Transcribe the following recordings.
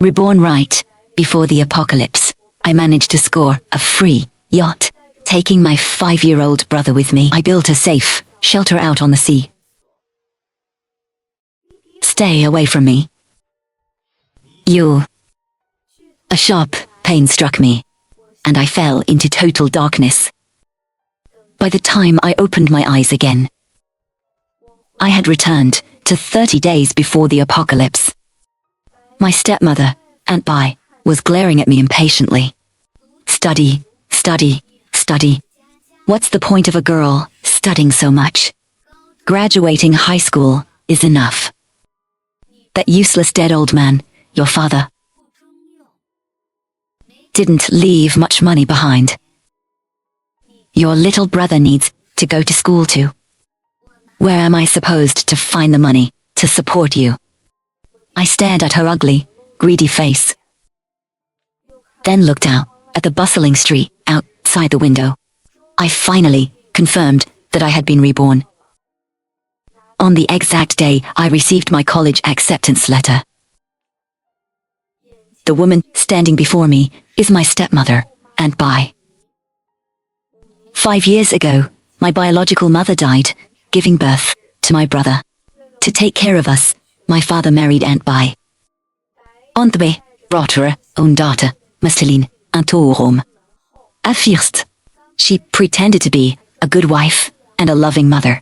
Reborn right before the apocalypse, I managed to score a free yacht. Taking my 5-year-old brother with me, I built a safe shelter out on the sea. Stay away from me. You. A sharp pain struck me, and I fell into total darkness. By the time I opened my eyes again, I had returned to 30 days before the apocalypse. My stepmother, Aunt Bai, was glaring at me impatiently. Study, study, study. What's the point of a girl studying so much? Graduating high school is enough. That useless dead old man, your father, didn't leave much money behind. Your little brother needs to go to school too. Where am I supposed to find the money to support you? I stared at her ugly, greedy face, then looked out at the bustling street outside the window. I finally confirmed that I had been reborn. On the exact day I received my college acceptance letter. The woman standing before me is my stepmother, Aunt Bai. 5 years ago, my biological mother died, giving birth to my brother. To take care of us, my father married Aunt Bai. Aunt Bai brought her own daughter, Marceline, into our home. At first, she pretended to be a good wife and a loving mother.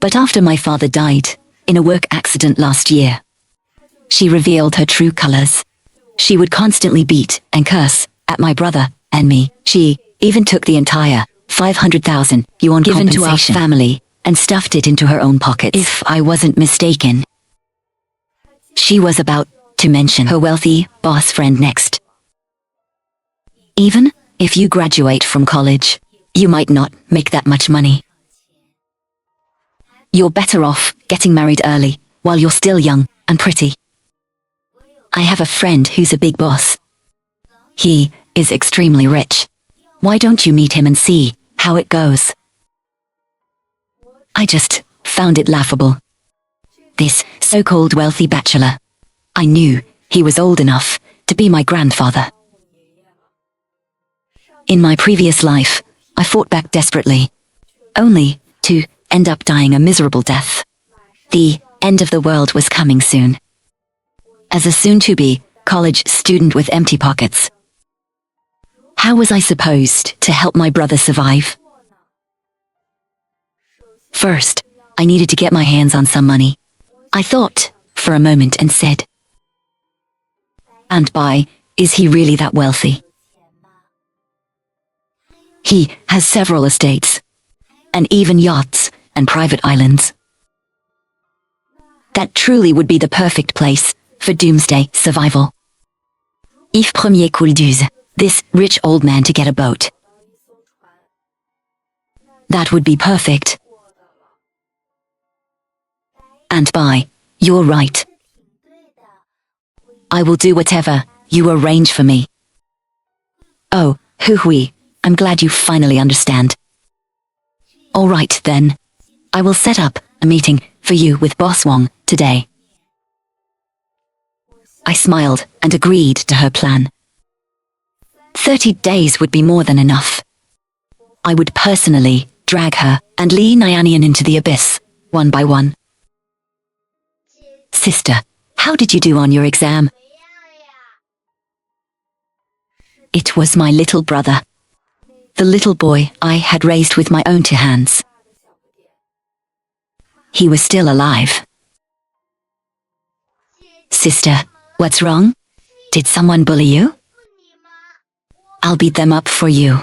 But after my father died, in a work accident last year, she revealed her true colors. She would constantly beat and curse at my brother and me. She even took the entire 500,000 yuan given to our family and stuffed it into her own pockets. If I wasn't mistaken, she was about to mention her wealthy boss friend next. Even if you graduate from college, you might not make that much money. You're better off getting married early while you're still young and pretty. I have a friend who's a big boss. He is extremely rich. Why don't you meet him and see how it goes? I just found it laughable. This so-called wealthy bachelor. I knew he was old enough to be my grandfather. In my previous life, I fought back desperately, only to end up dying a miserable death. The end of the world was coming soon. As a soon-to-be college student with empty pockets, how was I supposed to help my brother survive? First, I needed to get my hands on some money. I thought for a moment and said, Aunt Bai, is he really that wealthy? He has several estates, and even yachts and private islands. That truly would be the perfect place for doomsday survival. If premier coup d'use, this rich old man to get a boat. That would be perfect. Aunt Bai, you're right. I will do whatever you arrange for me. Oh, hui, I'm glad you finally understand. All right then. I will set up a meeting for you with Boss Wong today. I smiled and agreed to her plan. 30 days would be more than enough. I would personally drag her and Li Nyanian into the abyss, one by one. Sister, how did you do on your exam? It was my little brother. The little boy I had raised with my own two hands. He was still alive. Sister, what's wrong? Did someone bully you? I'll beat them up for you.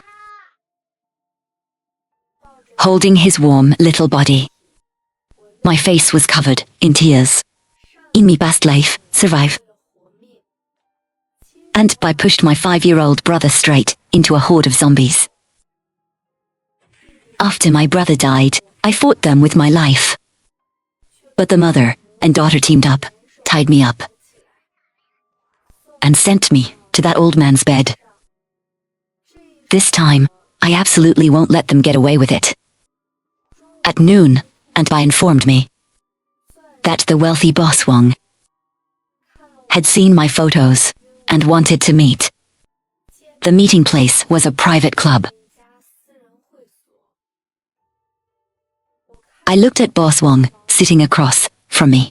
Holding his warm little body, my face was covered in tears. In my past life, survive. Aunt Bai pushed my 5-year-old brother straight into a horde of zombies. After my brother died, I fought them with my life. But the mother and daughter teamed up, tied me up, and sent me to that old man's bed. This time, I absolutely won't let them get away with it. At noon, Aunt Bai informed me that the wealthy boss Wong had seen my photos and wanted to meet. The meeting place was a private club. I looked at Boss Wong, sitting across from me.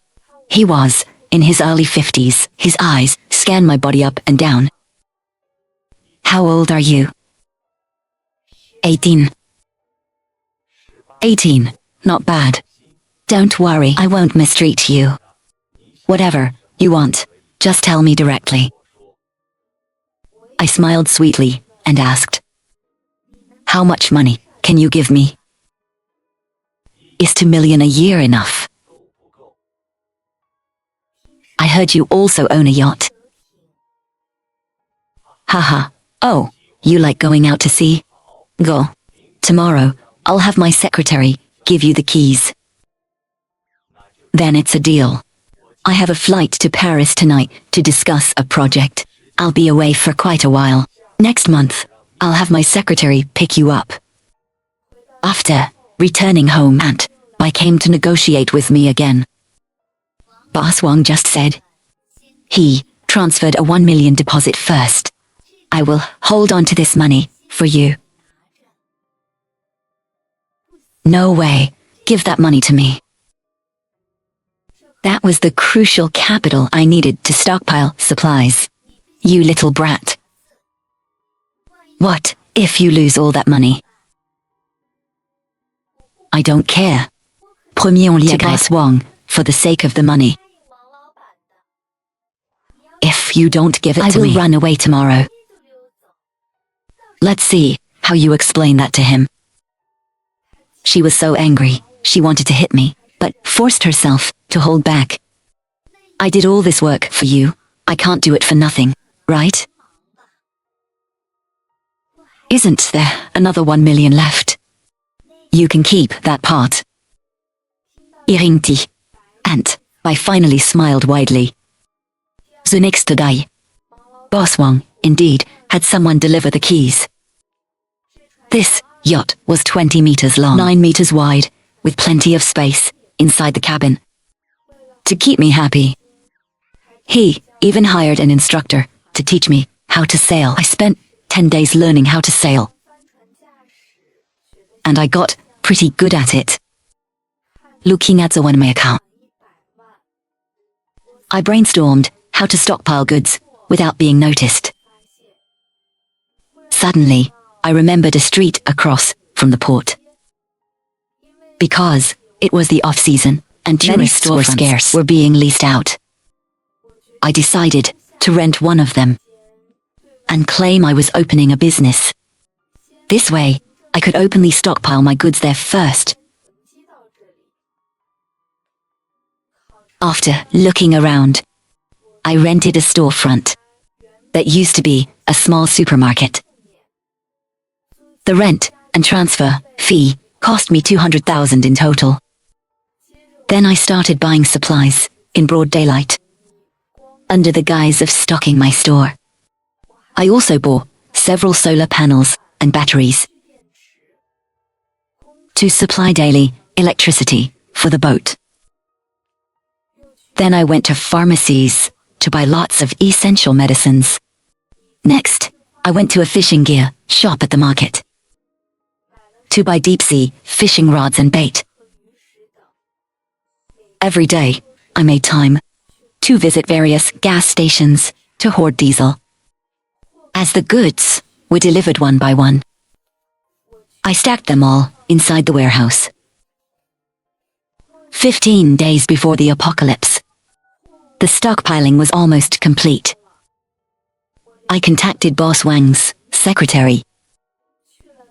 He was in his early 50s. His eyes scanned my body up and down. How old are you? 18. 18. Not bad. Don't worry, I won't mistreat you. Whatever you want, just tell me directly. I smiled sweetly and asked, how much money can you give me? Is 2 million a year enough? I heard you also own a yacht. Haha, oh, you like going out to sea? Go. Tomorrow, I'll have my secretary give you the keys. Then it's a deal. I have a flight to Paris tonight to discuss a project. I'll be away for quite a while. Next month, I'll have my secretary pick you up. After returning home, Aunt Bai came to negotiate with me again. Boss Wong just said he transferred a 1 million deposit first. I will hold on to this money for you. No way. Give that money to me. That was the crucial capital I needed to stockpile supplies. You little brat. What if you lose all that money? I don't care. Premier on to Boss Wong for the sake of the money. If you don't give it to me, I will run away tomorrow. Let's see how you explain that to him. She was so angry, she wanted to hit me, but forced herself to hold back. I did all this work for you. I can't do it for nothing, right? Isn't there another 1 million left? You can keep that part. Iringti. Aunt Bai finally smiled widely. The next day, Boss Wong, indeed, had someone deliver the keys. This yacht was 20 meters long, 9 meters wide, with plenty of space inside the cabin. To keep me happy, he even hired an instructor to teach me how to sail. I spent 10 days learning how to sail. And I got pretty good at it. Looking at the one my account, I brainstormed how to stockpile goods without being noticed. Suddenly, I remembered a street across from the port. Because it was the off-season and tourists were scarce, were being leased out. I decided to rent one of them and claim I was opening a business. This way, I could openly stockpile my goods there first. After looking around, I rented a storefront that used to be a small supermarket. The rent and transfer fee cost me 200,000 in total. Then I started buying supplies in broad daylight, under the guise of stocking my store. I also bought several solar panels and batteries to supply daily electricity for the boat. Then I went to pharmacies to buy lots of essential medicines. Next, I went to a fishing gear shop at the market to buy deep-sea fishing rods and bait. Every day, I made time to visit various gas stations to hoard diesel. As the goods were delivered one by one, I stacked them all inside the warehouse. 15 days before the apocalypse, the stockpiling was almost complete. I contacted Boss Wang's secretary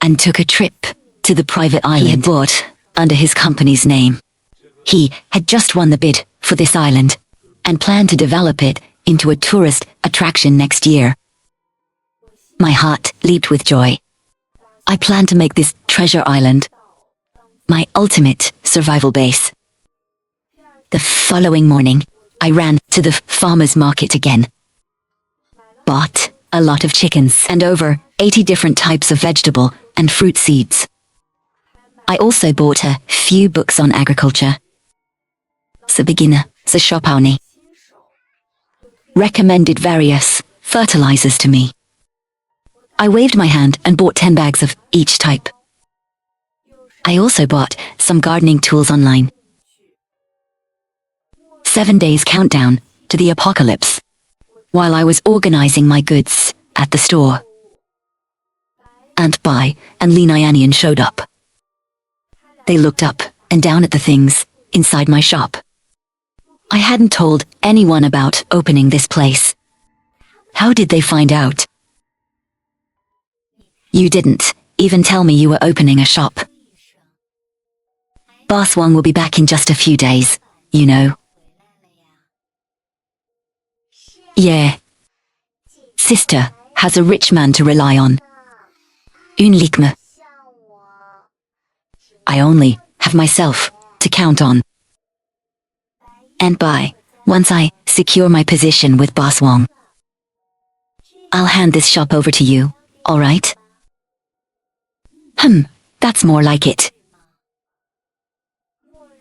and took a trip to the private island he had bought under his company's name. He had just won the bid for this island and planned to develop it into a tourist attraction next year. My heart leaped with joy. I planned to make this treasure island my ultimate survival base. The following morning, I ran to the farmer's market again, bought a lot of chickens and over 80 different types of vegetable and fruit seeds. I also bought a few books on agriculture. The beginner, the shop owner. recommended various fertilizers to me. I waved my hand and bought 10 bags of each type. I also bought some gardening tools online. 7 days countdown to the apocalypse. While I was organizing my goods at the store, Aunt Bai and Li Nyanian showed up. They looked up and down at the things inside my shop. I hadn't told anyone about opening this place. How did they find out? You didn't even tell me you were opening a shop. Boss Wang will be back in just a few days, you know. Yeah. Sister has a rich man to rely on. Une likme. I only have myself to count on. And once I secure my position with Boss Wang, I'll hand this shop over to you, alright? That's more like it.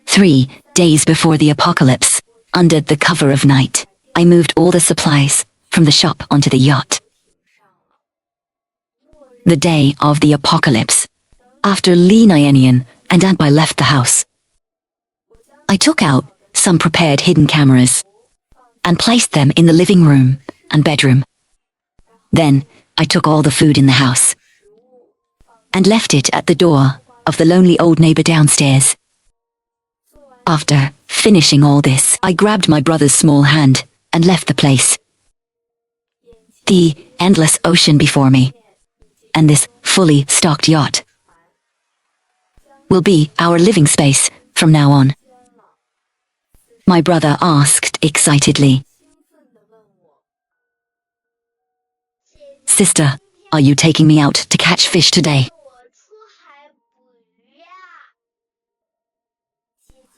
3 days before the apocalypse, under the cover of night, I moved all the supplies from the shop onto the yacht. The day of the apocalypse, after Li Nyanian and Aunt Bai left the house, I took out some prepared hidden cameras and placed them in the living room and bedroom. Then I took all the food in the house and left it at the door of the lonely old neighbor downstairs. After finishing all this, I grabbed my brother's small hand and left the place. The endless ocean before me, and this fully stocked yacht, will be our living space from now on. My brother asked excitedly. Sister, are you taking me out to catch fish today?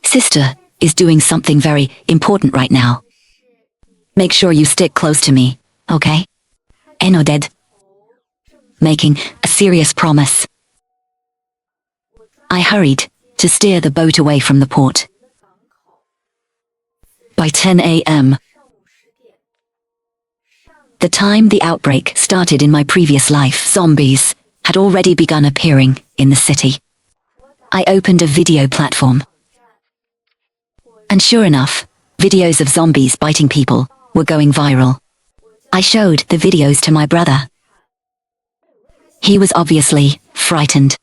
Sister is doing something very important right now. Make sure you stick close to me, okay? I nodded, making a serious promise. I hurried to steer the boat away from the port. By 10 a.m., the time the outbreak started in my previous life, zombies had already begun appearing in the city. I opened a video platform. And sure enough, videos of zombies biting people were going viral. I showed the videos to my brother. He was obviously frightened,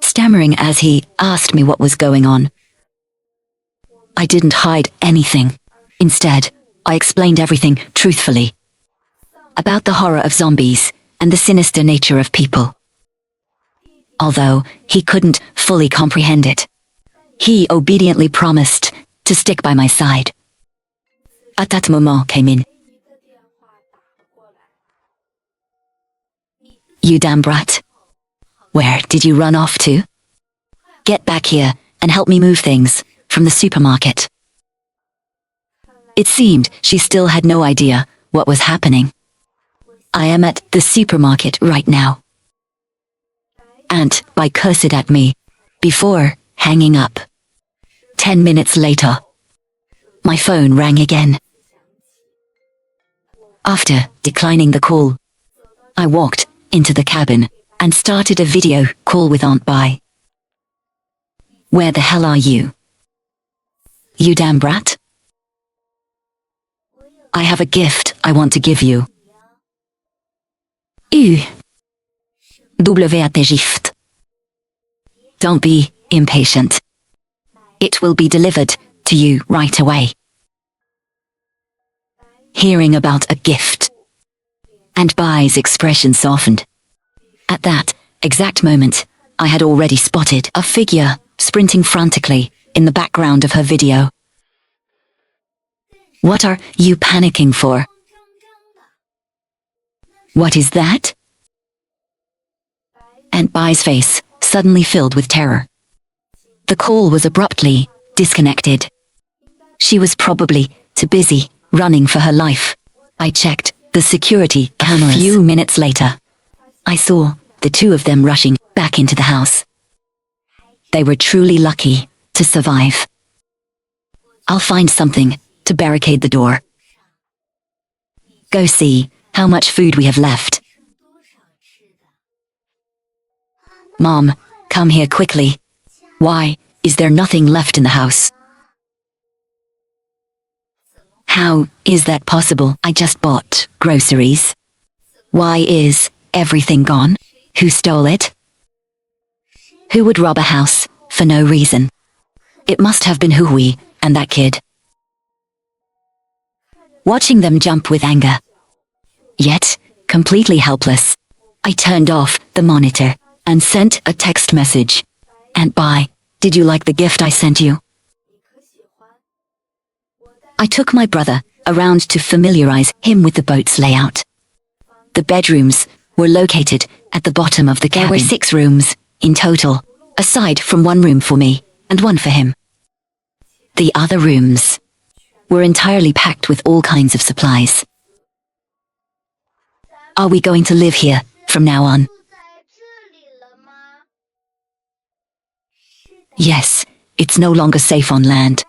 stammering as he asked me what was going on. I didn't hide anything. Instead, I explained everything truthfully about the horror of zombies and the sinister nature of people. Although he couldn't fully comprehend it, he obediently promised to stick by my side. At that moment came in. You damn brat. Where did you run off to? Get back here and help me move things from the supermarket. It seemed she still had no idea what was happening. I am at the supermarket right now. Aunt Bai cursed at me before hanging up. 10 minutes later, my phone rang again. After declining the call, I walked into the cabin and started a video call with Aunt Bai. Where the hell are you? You damn brat? I have a gift I want to give you. Gift. Don't be impatient. It will be delivered to you right away. Hearing about a gift, Aunt Bai's expression softened. At that exact moment, I had already spotted a figure sprinting frantically in the background of her video. What are you panicking for? What is that? Aunt Bai's face suddenly filled with terror. The call was abruptly disconnected. She was probably too busy running for her life. I checked the security cameras. A few minutes later, I saw the two of them rushing back into the house. They were truly lucky to survive. I'll find something to barricade the door Go see how much food we have left. Mom, come here quickly. Why is there nothing left in the house? How is that possible? I just bought groceries. Why is everything gone? Who stole it? Who would rob a house for no reason? It must have been Hui and that kid. Watching them jump with anger, yet completely helpless, I turned off the monitor and sent a text message. Aunt Bai, did you like the gift I sent you? I took my brother around to familiarize him with the boat's layout. The bedrooms were located at the bottom of the cabin. There were 6 rooms in total, aside from 1 room for me and 1 for him. The other rooms were entirely packed with all kinds of supplies. Are we going to live here from now on? Yes, it's no longer safe on land.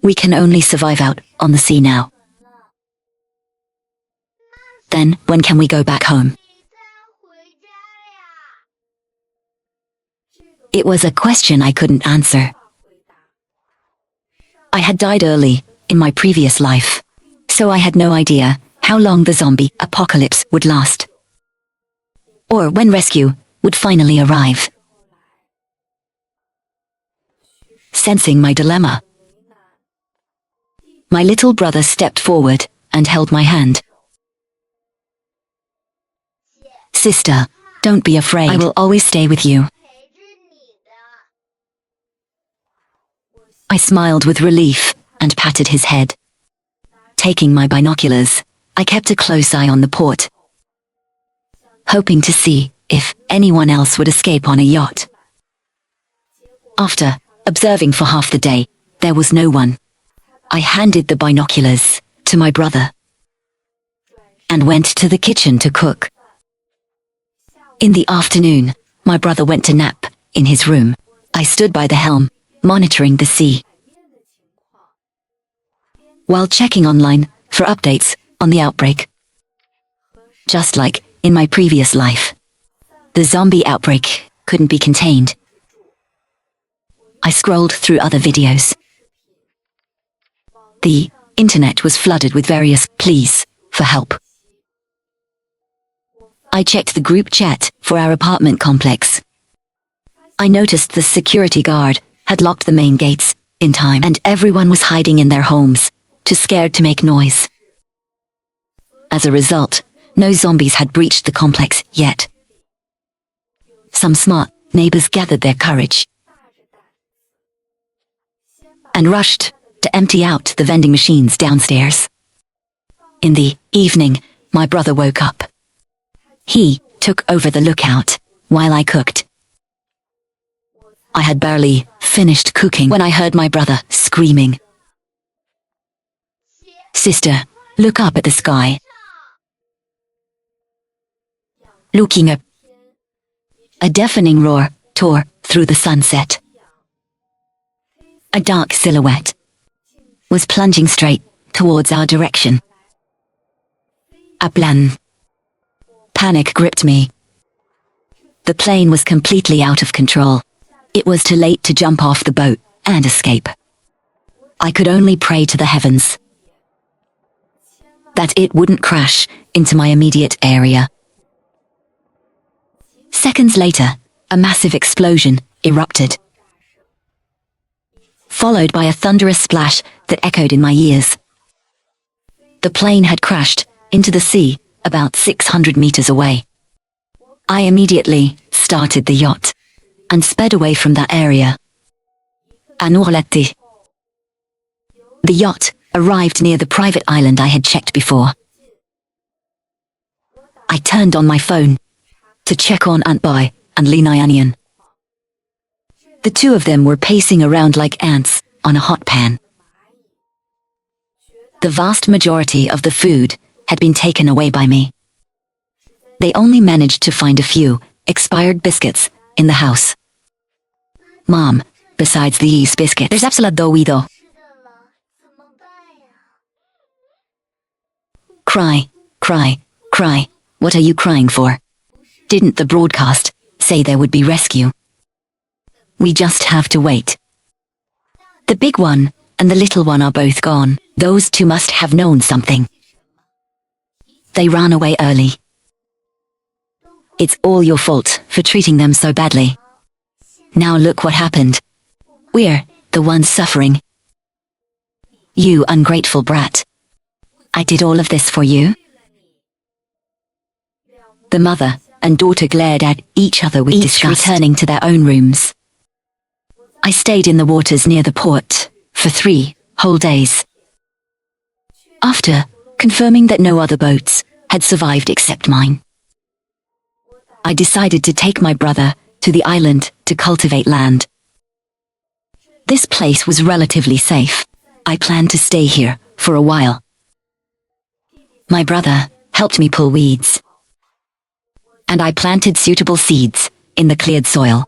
We can only survive out on the sea now. Then, when can we go back home? It was a question I couldn't answer. I had died early in my previous life, so I had no idea how long the zombie apocalypse would last, or when rescue would finally arrive. Sensing my dilemma, my little brother stepped forward and held my hand. Sister, don't be afraid. I will always stay with you. I smiled with relief and patted his head. Taking my binoculars, I kept a close eye on the port, hoping to see if anyone else would escape on a yacht. After observing for half the day, there was no one. I handed the binoculars to my brother and went to the kitchen to cook. In the afternoon, my brother went to nap in his room. I stood by the helm, monitoring the sea, while checking online for updates on the outbreak. Just like in my previous life, the zombie outbreak couldn't be contained. I scrolled through other videos. The internet was flooded with various pleas for help. I checked the group chat for our apartment complex. I noticed the security guard had locked the main gates in time, and everyone was hiding in their homes, too scared to make noise. As a result, no zombies had breached the complex yet. Some smart neighbors gathered their courage and rushed to empty out the vending machines downstairs. In the evening, my brother woke up. He took over the lookout while I cooked. I had barely finished cooking when I heard my brother screaming. Sister, look up at the sky. Looking up, a deafening roar tore through the sunset. A dark silhouette was plunging straight towards our direction. A plan. Panic gripped me. The plane was completely out of control. It was too late to jump off the boat and escape. I could only pray to the heavens that it wouldn't crash into my immediate area. Seconds later, a massive explosion erupted, followed by a thunderous splash that echoed in my ears. The plane had crashed into the sea about 600 meters away. I immediately started the yacht and sped away from that area. The yacht arrived near the private island I had checked before. I turned on my phone to check on Aunt Bai and Li Nyanyan. The two of them were pacing around like ants on a hot pan. The vast majority of the food had been taken away by me. They only managed to find a few expired biscuits in the house. Mom, besides these biscuits, there's absolutely no. Cry, cry, cry. What are you crying for? Didn't the broadcast say there would be rescue? We just have to wait. The big one and the little one are both gone. Those two must have known something. They ran away early. It's all your fault for treating them so badly. Now look what happened. We're the ones suffering. You ungrateful brat. I did all of this for you? The mother and daughter glared at each other with disgust, returning to their own rooms. I stayed in the waters near the port for 3 whole days. After confirming that no other boats had survived except mine, I decided to take my brother to the island to cultivate land. This place was relatively safe. I planned to stay here for a while. My brother helped me pull weeds, and I planted suitable seeds in the cleared soil.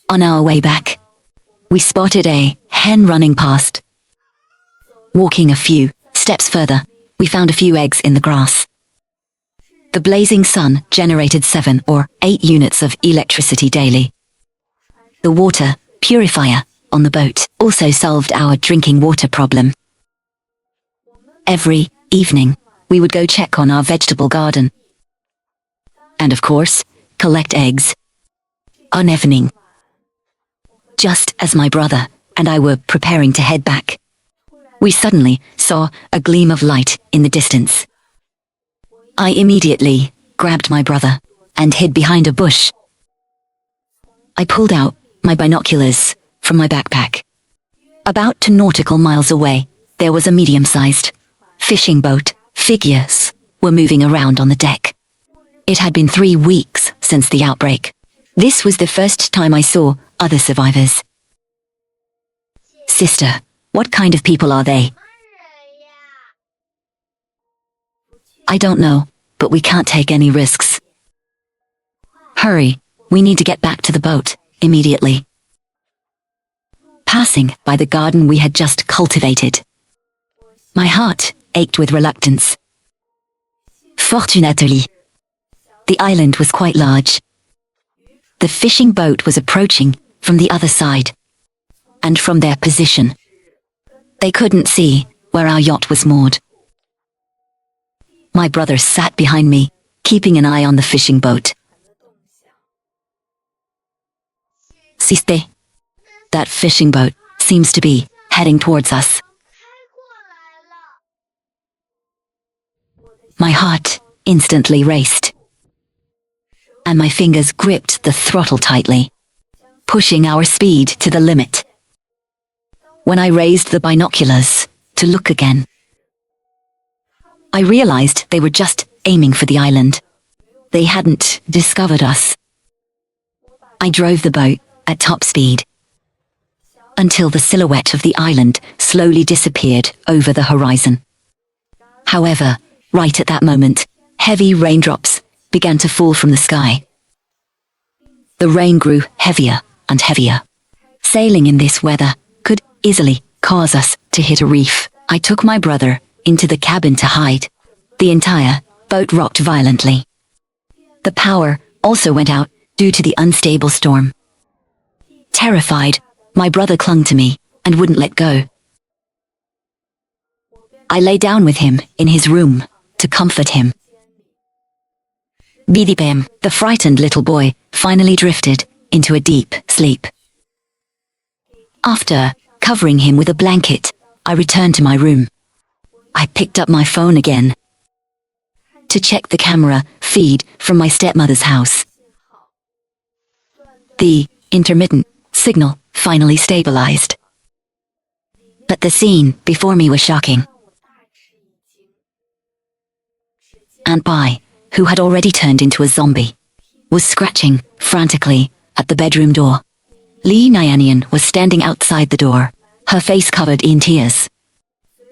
On our way back, we spotted a hen running past. Walking a few steps further, we found a few eggs in the grass. The blazing sun generated 7 or 8 units of electricity daily. The water purifier on the boat also solved our drinking water problem. Every evening, we would go check on our vegetable garden. And of course, collect eggs. On evening, just as my brother and I were preparing to head back, we suddenly saw a gleam of light in the distance. I immediately grabbed my brother and hid behind a bush. I pulled out my binoculars from my backpack. About 2 nautical miles away, there was a medium-sized fishing boat. Figures were moving around on the deck. It had been 3 weeks since the outbreak. This was the first time I saw other survivors. Sister, what kind of people are they? I don't know, but we can't take any risks. Hurry, we need to get back to the boat immediately. Passing by the garden we had just cultivated, my heart ached with reluctance. Fortunately, the island was quite large. The fishing boat was approaching from the other side, and from their position, they couldn't see where our yacht was moored. My brother sat behind me, keeping an eye on the fishing boat. Siste, that fishing boat seems to be heading towards us. My heart instantly raced, and my fingers gripped the throttle tightly, pushing our speed to the limit. When I raised the binoculars to look again, I realized they were just aiming for the island. They hadn't discovered us. I drove the boat at top speed until the silhouette of the island slowly disappeared over the horizon. However, right at that moment, heavy raindrops began to fall from the sky. The rain grew heavier and heavier. Sailing in this weather could easily cause us to hit a reef. I took my brother into the cabin to hide. The entire boat rocked violently. The power also went out due to the unstable storm. Terrified, my brother clung to me and wouldn't let go. I lay down with him in his room to comfort him. Bidipem, the frightened little boy, finally drifted into a deep sleep. After covering him with a blanket, I returned to my room. I picked up my phone again to check the camera feed from my stepmother's house. The intermittent signal finally stabilized. But the scene before me was shocking. Aunt Bai, who had already turned into a zombie, was scratching frantically at the bedroom door. Li Nyanian was standing outside the door, her face covered in tears,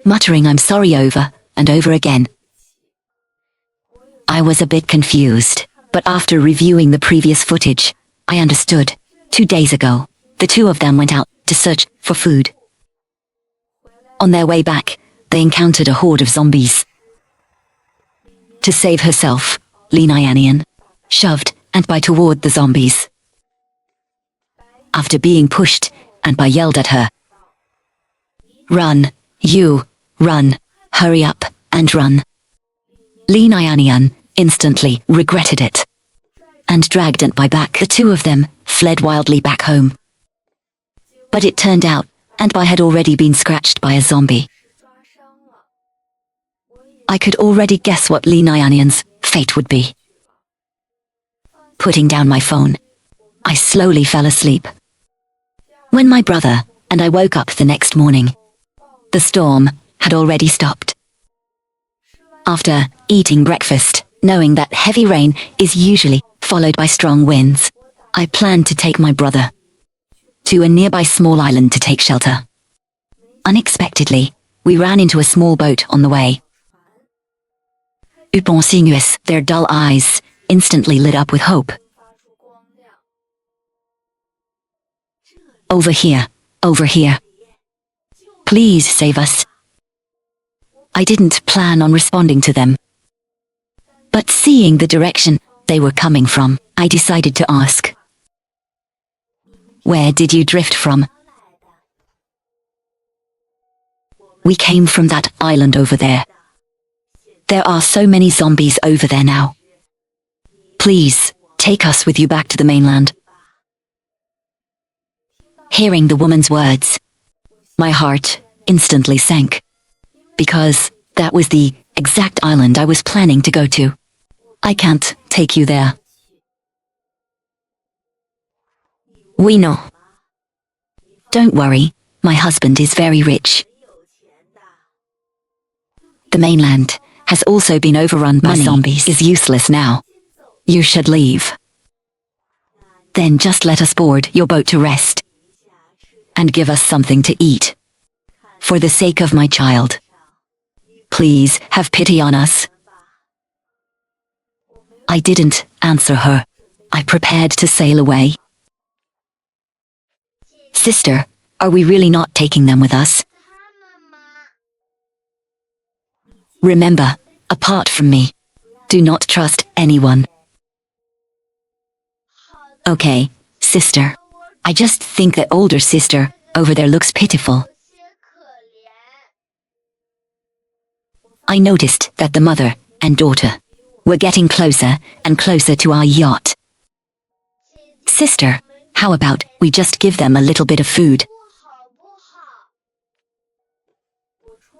muttering "I'm sorry" over and over again. I was a bit confused, but after reviewing the previous footage, I understood. 2 days ago, the two of them went out to search for food. On their way back, they encountered a horde of zombies. To save herself, Lee Nyanian shoved and by toward the zombies. After being pushed, and by yelled at her, "Run, you, run, hurry up, and run." Lee Nyanian instantly regretted it, and dragged and by back. The two of them fled wildly back home. But it turned out, and by had already been scratched by a zombie. I could already guess what Lee Nyanian's fate would be. Putting down my phone, I slowly fell asleep. When my brother and I woke up the next morning, the storm had already stopped. After eating breakfast, knowing that heavy rain is usually followed by strong winds, I planned to take my brother to a nearby small island to take shelter. Unexpectedly, we ran into a small boat on the way. Upon seeing us, their dull eyes instantly lit up with hope. "Over here, over here. Please save us." I didn't plan on responding to them. But seeing the direction they were coming from, I decided to ask, "Where did you drift from?" "We came from that island over there. There are so many zombies over there now. Please, take us with you back to the mainland." Hearing the woman's words, my heart instantly sank, because that was the exact island I was planning to go to. "I can't take you there." "We know." "Don't worry, my husband is very rich. The mainland has also been overrun by zombies. Is useless now. You should leave. Then just let us board your boat to rest, and give us something to eat. For the sake of my child, please have pity on us." I didn't answer her. I prepared to sail away. "Sister, are we really not taking them with us? Remember, apart from me, do not trust anyone." "Okay, sister. I just think the older sister over there looks pitiful." I noticed that the mother and daughter were getting closer and closer to our yacht. "Sister, how about we just give them a little bit of food?"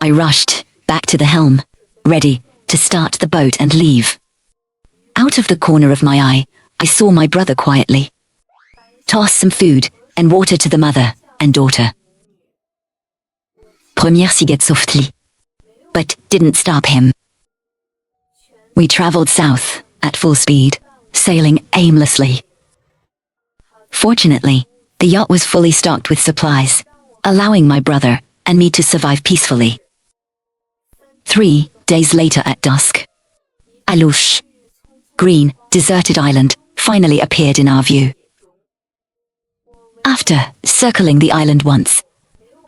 I rushed back to the helm, ready to start the boat and leave. Out of the corner of my eye, I saw my brother quietly toss some food and water to the mother and daughter. Première cigarette softly, but didn't stop him. We traveled south at full speed, sailing aimlessly. Fortunately, the yacht was fully stocked with supplies, allowing my brother and me to survive peacefully. 3 days later at dusk, a lush, green, deserted island finally appeared in our view. After circling the island once,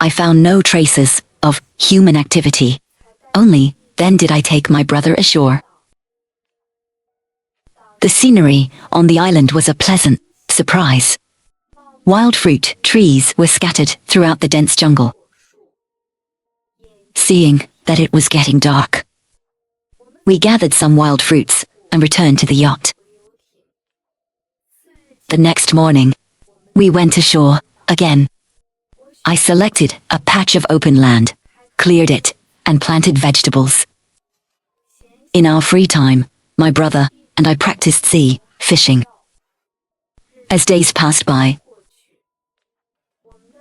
I found no traces of human activity. Only then did I take my brother ashore. The scenery on the island was a pleasant surprise. Wild fruit trees were scattered throughout the dense jungle. Seeing that it was getting dark, we gathered some wild fruits and returned to the yacht. The next morning, we went ashore again. I selected a patch of open land, cleared it, and planted vegetables. In our free time, my brother and I practiced sea fishing. As days passed by,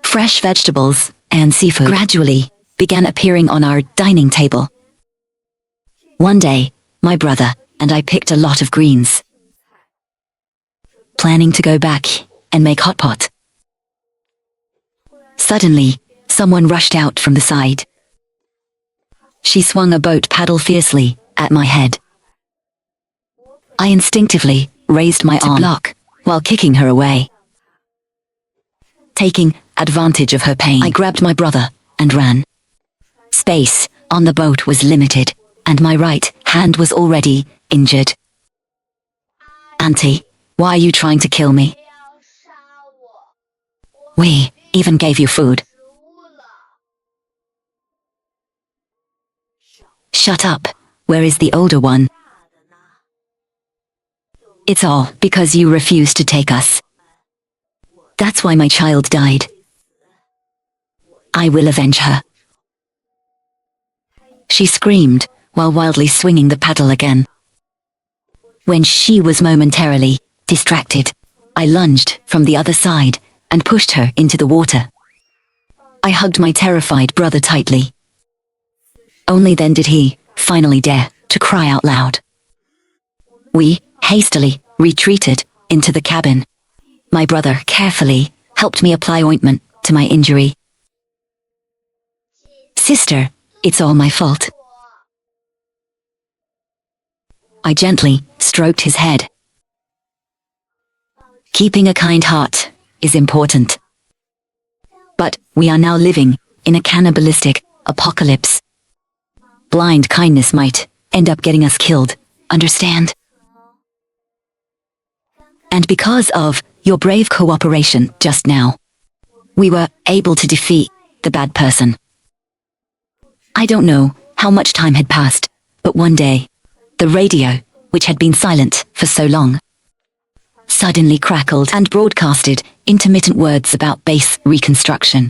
fresh vegetables and seafood gradually began appearing on our dining table. One day, my brother and I picked a lot of greens, planning to go back and make hot pot. Suddenly, someone rushed out from the side. She swung a boat paddle fiercely at my head. I instinctively raised my arm to block while kicking her away. Taking advantage of her pain, I grabbed my brother and ran. Space on the boat was limited, and my right hand was already injured. Auntie, why are you trying to kill me? We even gave you food. Shut up. Where is the older one? It's all because you refused to take us. That's why my child died. I will avenge her. She screamed while wildly swinging the paddle again. When she was momentarily distracted, I lunged from the other side and pushed her into the water. I hugged my terrified brother tightly. Only then did he finally dare to cry out loud. We hastily retreated into the cabin. My brother carefully helped me apply ointment to my injury. Sister, it's all my fault. I gently stroked his head. Keeping a kind heart is important. But we are now living in a cannibalistic apocalypse. Blind kindness might end up getting us killed, understand? And because of your brave cooperation just now, we were able to defeat the bad person. I don't know how much time had passed, but one day, the radio, which had been silent for so long, suddenly crackled and broadcasted intermittent words about base reconstruction.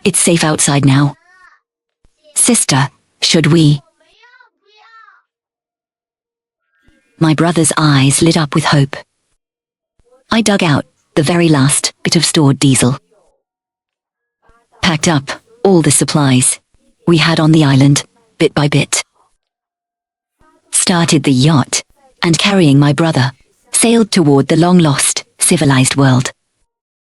It's safe outside now. Sister, should we? My brother's eyes lit up with hope. I dug out the very last bit of stored diesel. Packed up all the supplies we had on the island, bit by bit. Started the yacht, and carrying my brother, sailed toward the long-lost, civilized world.